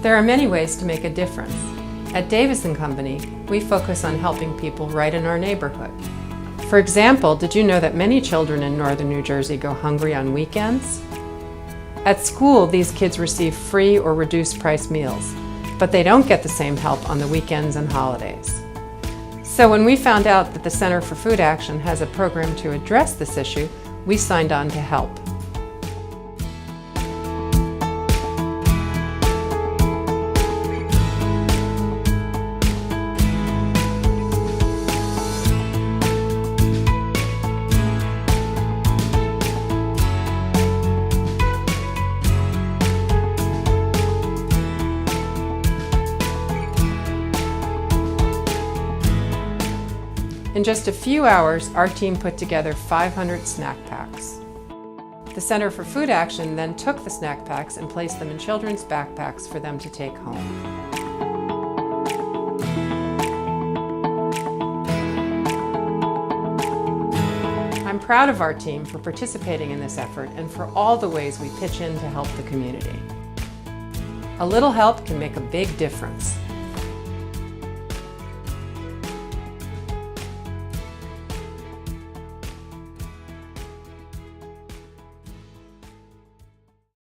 There are many ways to make a difference. At Davis & Company, we focus on helping people right in our neighborhood. For example, did you know that many children in northern New Jersey go hungry on weekends? At school, these kids receive free or reduced price meals, but they don't get the same help on the weekends and holidays. So when we found out that the Center for Food Action has a program to address this issue, we signed on to help. In just a few hours, our team put together 500 snack packs. The Center for Food Action then took the snack packs and placed them in children's backpacks for them to take home. I'm proud of our team for participating in this effort and for all the ways we pitch in to help the community. A little help can make a big difference.